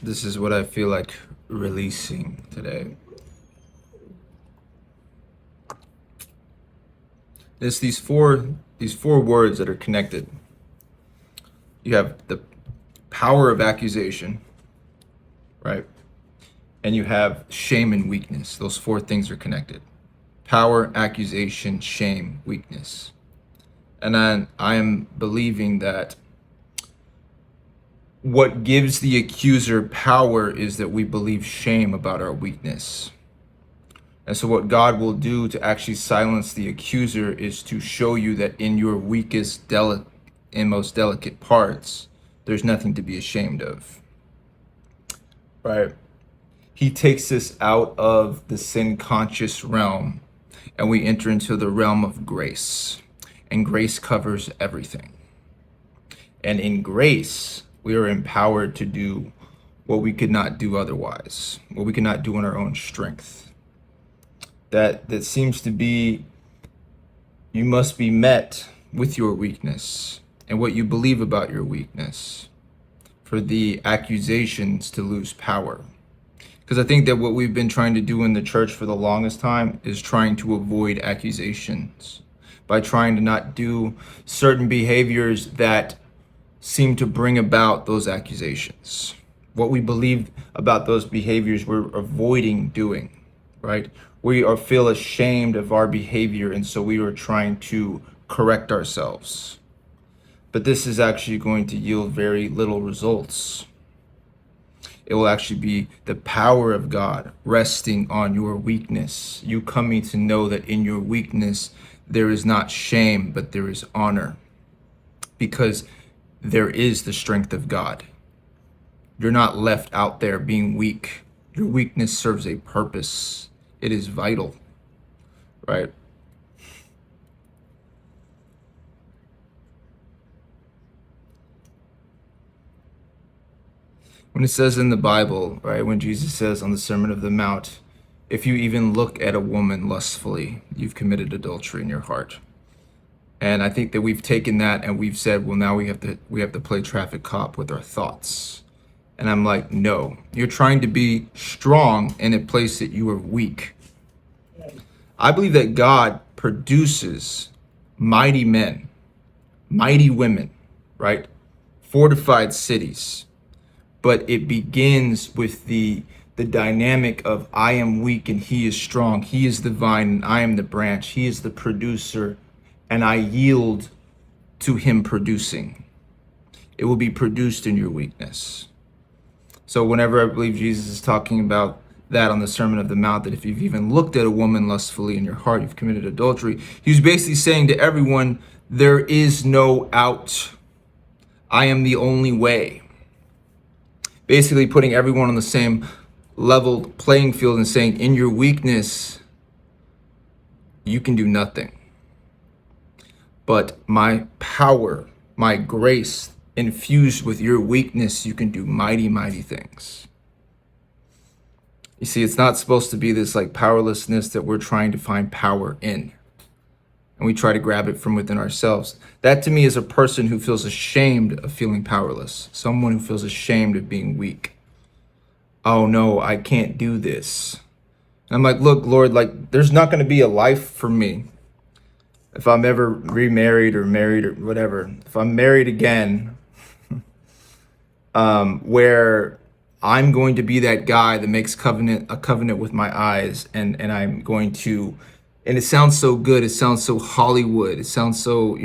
This is what I feel like releasing today. It's these four words that are connected. You have the power of accusation, right? And you have shame and weakness. Those four things are connected. Power, accusation, shame, weakness. And then I am believing that what gives the accuser power is that we believe shame about our weakness. And so, what God will do to actually silence the accuser is to show you that in your weakest and most delicate parts, there's nothing to be ashamed of. Right? He takes us out of the sin conscious realm and we enter into the realm of grace. And grace covers everything. And in grace, we are empowered to do what we could not do otherwise, what we could not do in our own strength. That seems to be, you must be met with your weakness and what you believe about your weakness for the accusations to lose power. Because I think that what we've been trying to do in the church for the longest time is trying to avoid accusations by trying to not do certain behaviors that seem to bring about those accusations. What we believe about those behaviors, we're avoiding doing, right? We feel ashamed of our behavior, and so we are trying to correct ourselves. But this is actually going to yield very little results. It will actually be the power of God resting on your weakness. You coming to know that in your weakness, there is not shame, but there is honor. Because there is the strength of God. You're not left out there being weak. Your weakness serves a purpose. It is vital, right? When it says in the Bible, right, when Jesus says on the Sermon of the Mount, if you even look at a woman lustfully, you've committed adultery in your heart. And I think that we've taken that and we've said, well, now we have to play traffic cop with our thoughts. And I'm like, no, you're trying to be strong in a place that you are weak. I believe that God produces mighty men, mighty women, right? Fortified cities. But it begins with the dynamic of I am weak and he is strong. He is the vine and I am the branch. He is the producer and I yield to him producing. It will be produced in your weakness. So whenever I believe Jesus is talking about that on the Sermon of the Mount, that if you've even looked at a woman lustfully in your heart, you've committed adultery. He's basically saying to everyone, there is no out. I am the only way. Basically putting everyone on the same level playing field and saying, in your weakness, you can do nothing. But my power, my grace, infused with your weakness, you can do mighty, mighty things. You see, it's not supposed to be this like powerlessness that we're trying to find power in. And we try to grab it from within ourselves. That to me is a person who feels ashamed of feeling powerless. Someone who feels ashamed of being weak. Oh no, I can't do this. And I'm like, look, Lord, like there's not going to be a life for me if I'm ever remarried or married or whatever. If I'm married again, where I'm going to be that guy that makes a covenant with my eyes, and I'm going to, and it sounds so good, it sounds so Hollywood, it sounds so,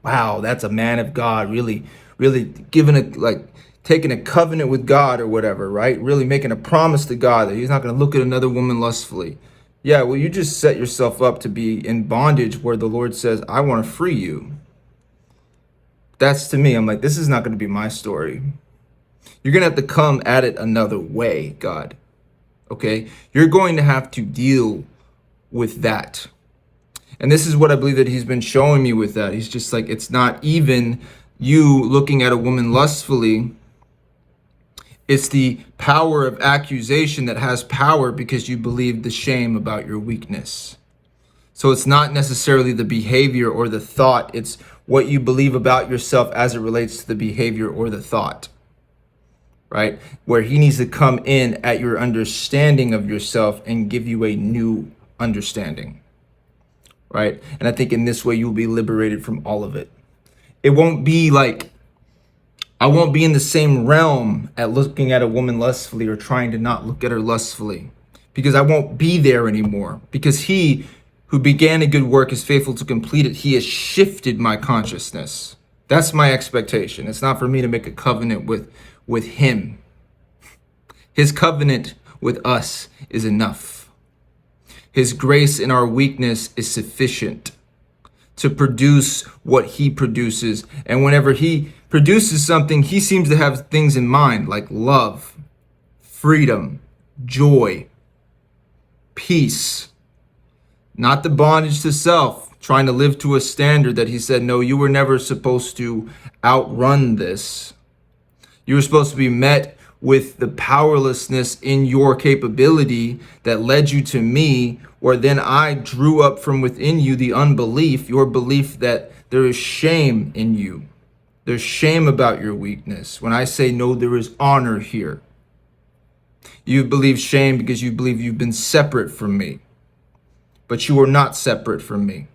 wow, that's a man of God, really, really taking a covenant with God or whatever, right? Really making a promise to God that he's not going to look at another woman lustfully. Yeah, well, you just set yourself up to be in bondage where the Lord says, I want to free you. That's to me, I'm like, this is not going to be my story. You're going to have to come at it another way, God. Okay? You're going to have to deal with that. And this is what I believe that he's been showing me with that. He's just like, it's not even you looking at a woman lustfully. It's the power of accusation that has power because you believe the shame about your weakness. So it's not necessarily the behavior or the thought. It's what you believe about yourself as it relates to the behavior or the thought. right? Where he needs to come in at your understanding of yourself and give you a new understanding, right? And I think in this way, you'll be liberated from all of it. It won't be like, I won't be in the same realm at looking at a woman lustfully or trying to not look at her lustfully, because I won't be there anymore. Because he who began a good work is faithful to complete it. He has shifted my consciousness. That's my expectation. It's not for me to make a covenant with him. His covenant with us is enough. His grace in our weakness is sufficient to produce what he produces. And whenever he produces something, he seems to have things in mind like love, freedom, joy, peace, not the bondage to self, trying to live to a standard that he said, no, you were never supposed to outrun this. You were supposed to be met with the powerlessness in your capability that led you to me, where then I drew up from within you the unbelief, your belief that there is shame in you. There's shame about your weakness. When I say no, there is honor here. You believe shame because you believe you've been separate from me, but you are not separate from me.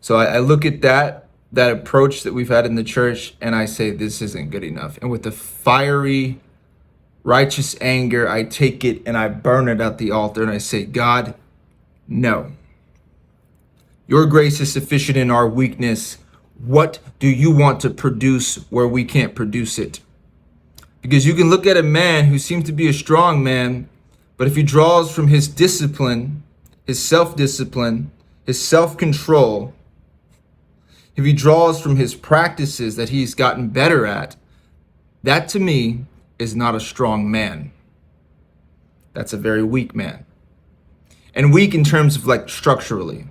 So I look at that approach that we've had in the church, and I say, this isn't good enough. And with the fiery, righteous anger, I take it and I burn it at the altar, and I say, God, no. Your grace is sufficient in our weakness. What do you want to produce where we can't produce it? Because you can look at a man who seems to be a strong man, but if he draws from his discipline, his self-discipline, his self-control, if he draws from his practices that he's gotten better at, that to me is not a strong man. That's a very weak man. And weak in terms of like structurally,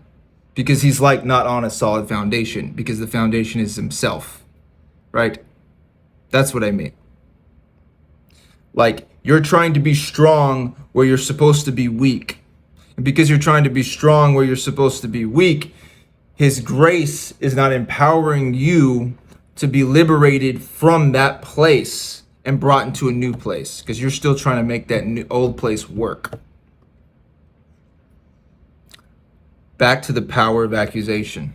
because he's like not on a solid foundation, because the foundation is himself, right? That's what I mean. Like, you're trying to be strong where you're supposed to be weak. And because you're trying to be strong where you're supposed to be weak, his grace is not empowering you to be liberated from that place and brought into a new place, because you're still trying to make that new old place work. Back to the power of accusation.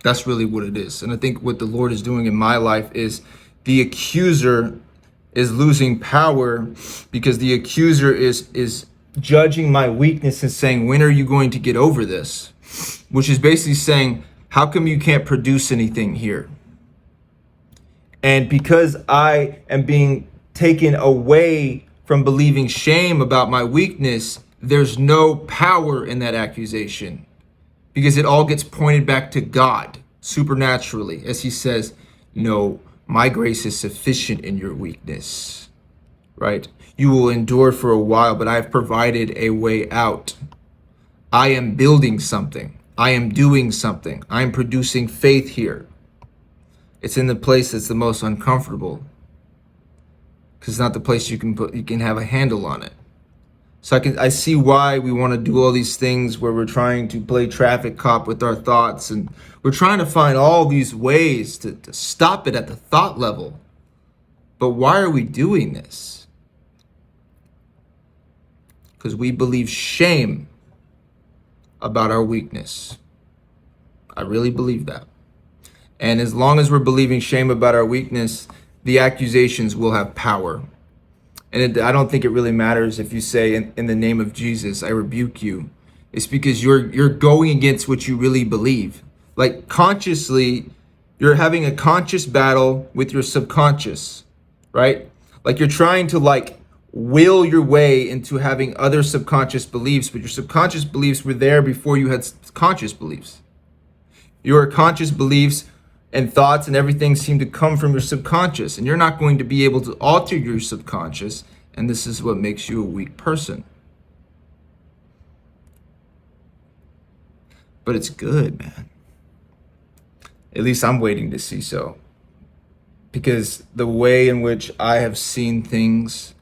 That's really what it is. And I think what the Lord is doing in my life is the accuser is losing power, because the accuser is judging my weakness and saying, when are you going to get over this? Which is basically saying, how come you can't produce anything here? And because I am being taken away from believing shame about my weakness, there's no power in that accusation, because it all gets pointed back to God supernaturally, as he says, no, my grace is sufficient in your weakness, right? You will endure for a while, but I've provided a way out. I am building something. I am doing something. I'm producing faith here. It's in the place that's the most uncomfortable, because it's not the place you can have a handle on it. So I see why we want to do all these things where we're trying to play traffic cop with our thoughts, and we're trying to find all these ways to stop it at the thought level. But why are we doing this? Because we believe shame about our weakness. I really believe that. And as long as we're believing shame about our weakness, the accusations will have power. And I don't think it really matters if you say, in the name of Jesus, I rebuke you. It's because you're going against what you really believe. Like, consciously, you're having a conscious battle with your subconscious, right? Like, you're trying to will your way into having other subconscious beliefs, but your subconscious beliefs were there before you had conscious beliefs. Your conscious beliefs and thoughts and everything seem to come from your subconscious, and you're not going to be able to alter your subconscious, and this is what makes you a weak person. But it's good, man. At least I'm waiting to see so. Because the way in which I have seen things,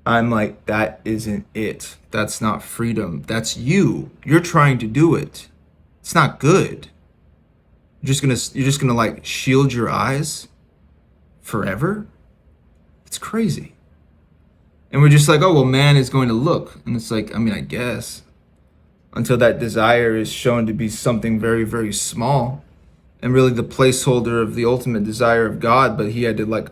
I'm like, that isn't it. That's not freedom. That's you. You're trying to do it. It's not good. You're just gonna like shield your eyes forever? It's crazy. And we're just like, oh well, man is going to look. And it's like, I mean, I guess. Until that desire is shown to be something very, very small. And really the placeholder of the ultimate desire of God, but he had to like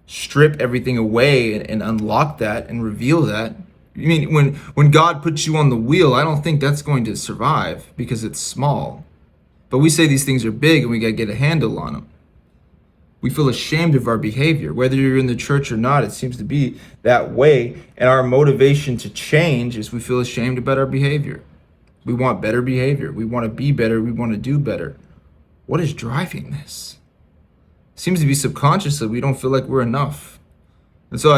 strip everything away and unlock that and reveal that. I mean, when God puts you on the wheel, I don't think that's going to survive because it's small. But we say these things are big and we got to get a handle on them. We feel ashamed of our behavior. Whether you're in the church or not, it seems to be that way. And our motivation to change is we feel ashamed about our behavior. We want better behavior. We want to be better. We want to do better. What is driving this? It seems to be subconsciously we don't feel like we're enough. And so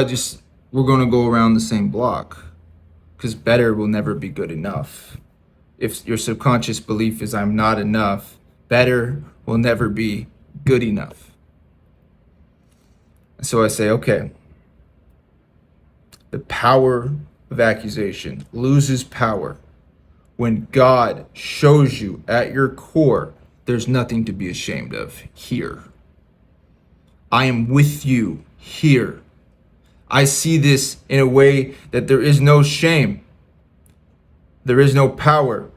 we're going to go around the same block because better will never be good enough. If your subconscious belief is I'm not enough, better will never be good enough. And so I say, okay, the power of accusation loses power when God shows you at your core there's nothing to be ashamed of here. I am with you here. I see this in a way that there is no shame. There is no power.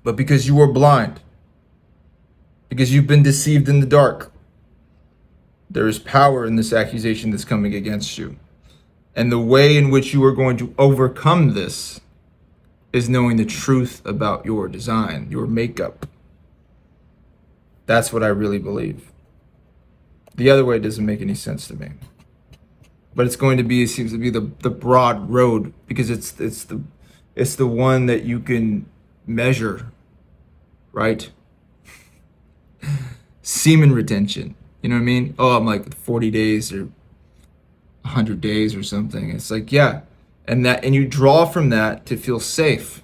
But because you are blind, because you've been deceived in the dark, there is power in this accusation that's coming against you. And the way in which you are going to overcome this is knowing the truth about your design, your makeup. That's what I really believe. The other way doesn't make any sense to me. But it's going to be, it seems to be the broad road because it's the one that you can measure, right? Semen retention. You know what I mean? Oh, I'm like 40 days or 100 days or something. It's like, yeah. And you draw from that to feel safe.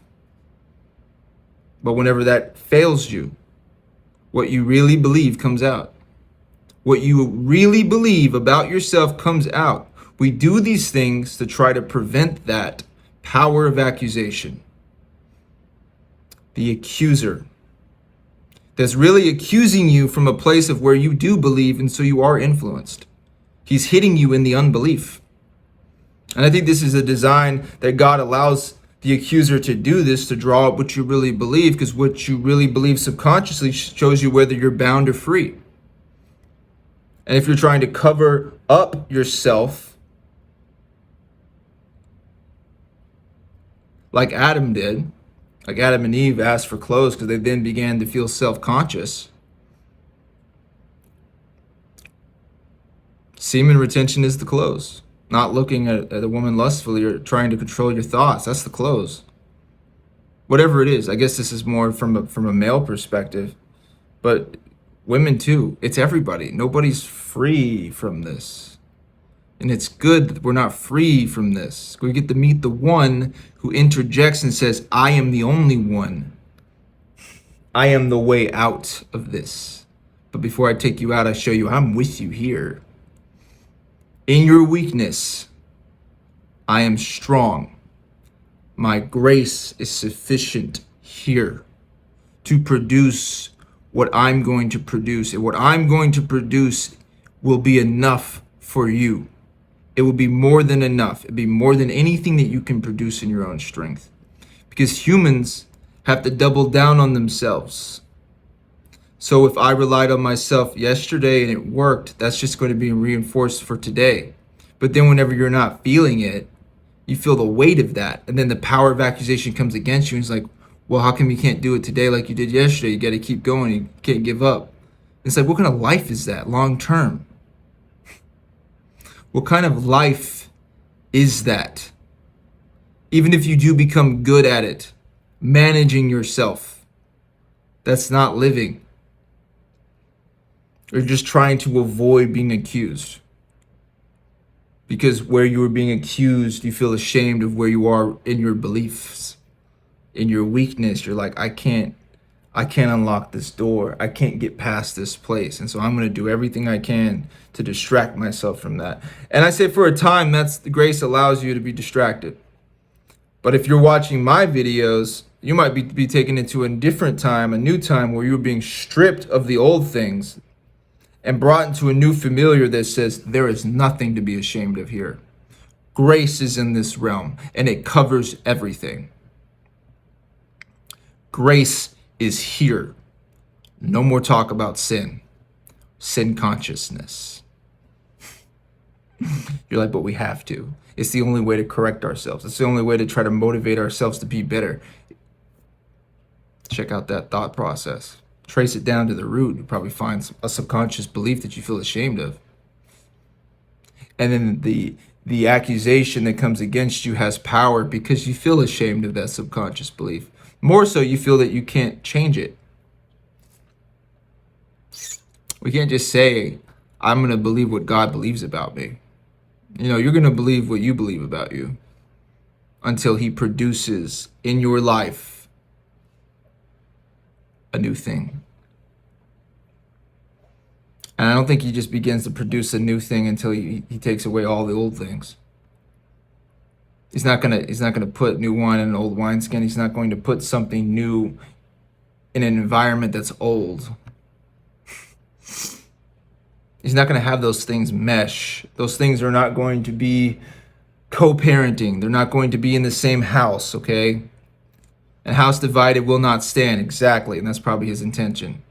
But whenever that fails you, what you really believe comes out. What you really believe about yourself comes out. We do these things to try to prevent that power of accusation. The accuser that's really accusing you from a place of where you do believe, and so you are influenced. He's hitting you in the unbelief. And I think this is a design that God allows the accuser to do this, to draw up what you really believe, because what you really believe subconsciously shows you whether you're bound or free. And if you're trying to cover up yourself, like Adam did, like Adam and Eve asked for clothes because they then began to feel self-conscious. Semen retention is the clothes. Not looking at a woman lustfully or trying to control your thoughts. That's the clothes. Whatever it is. I guess this is more from a male perspective. But women too. It's everybody. Nobody's free from this. And it's good that we're not free from this. We get to meet the one who interjects and says, I am the only one. I am the way out of this. But before I take you out, I show you I'm with you here. In your weakness, I am strong. My grace is sufficient here to produce what I'm going to produce. And what I'm going to produce will be enough for you. It will be more than enough. It'll be more than anything that you can produce in your own strength. Because humans have to double down on themselves. So if I relied on myself yesterday and it worked, that's just going to be reinforced for today. But then whenever you're not feeling it, you feel the weight of that. And then the power of accusation comes against you. And it's like, well, how come you can't do it today like you did yesterday? You got to keep going. You can't give up. It's like, what kind of life is that long term? What kind of life is that? Even if you do become good at it, managing yourself, that's not living. Or just trying to avoid being accused. Because where you are being accused, you feel ashamed of where you are in your beliefs, in your weakness. You're like, I can't unlock this door. I can't get past this place. And so I'm going to do everything I can to distract myself from that. And I say for a time, that's the grace allows you to be distracted. But if you're watching my videos You might be taken into a different time, a new time where you're being stripped of the old things and brought into a new familiar that says there is nothing to be ashamed of here. Grace is in this realm and it covers everything. Grace is here. No more talk about sin consciousness. You're like, but we have to. It's the only way to correct ourselves. It's the only way to try to motivate ourselves to be better. Check out that thought process. Trace it down to the root. You probably find a subconscious belief that you feel ashamed of. And then the accusation that comes against you has power because you feel ashamed of that subconscious belief. More so, you feel that you can't change it. We can't just say, I'm going to believe what God believes about me. You're going to believe what you believe about you until he produces in your life a new thing. And I don't think he just begins to produce a new thing until he takes away all the old things. He's not gonna put new wine in an old wineskin. He's not going to put something new in an environment that's old. He's not going to have those things mesh. Those things are not going to be co-parenting. They're not going to be in the same house, okay? And house divided will not stand, exactly. And that's probably his intention.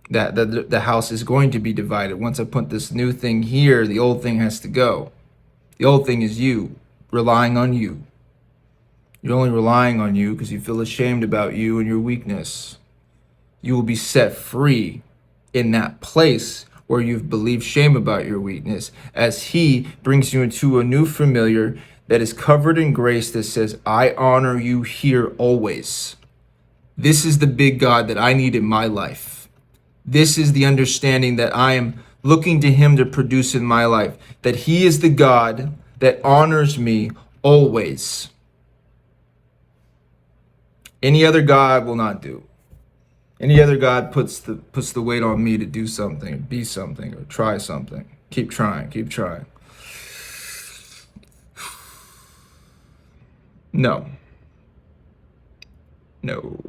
That the house is going to be divided. Once I put this new thing here, the old thing has to go. The old thing is you, relying on you. You're only relying on you because you feel ashamed about you and your weakness. You will be set free in that place where you've believed shame about your weakness, as he brings you into a new familiar that is covered in grace that says, I honor you here always. This is the big God that I need in my life. This is the understanding that I am looking to him to produce in my life, that he is the God that honors me always. Any other God will not do. Any other God puts the weight on me to do something, or be something, or try something. Keep trying, keep trying. No. No.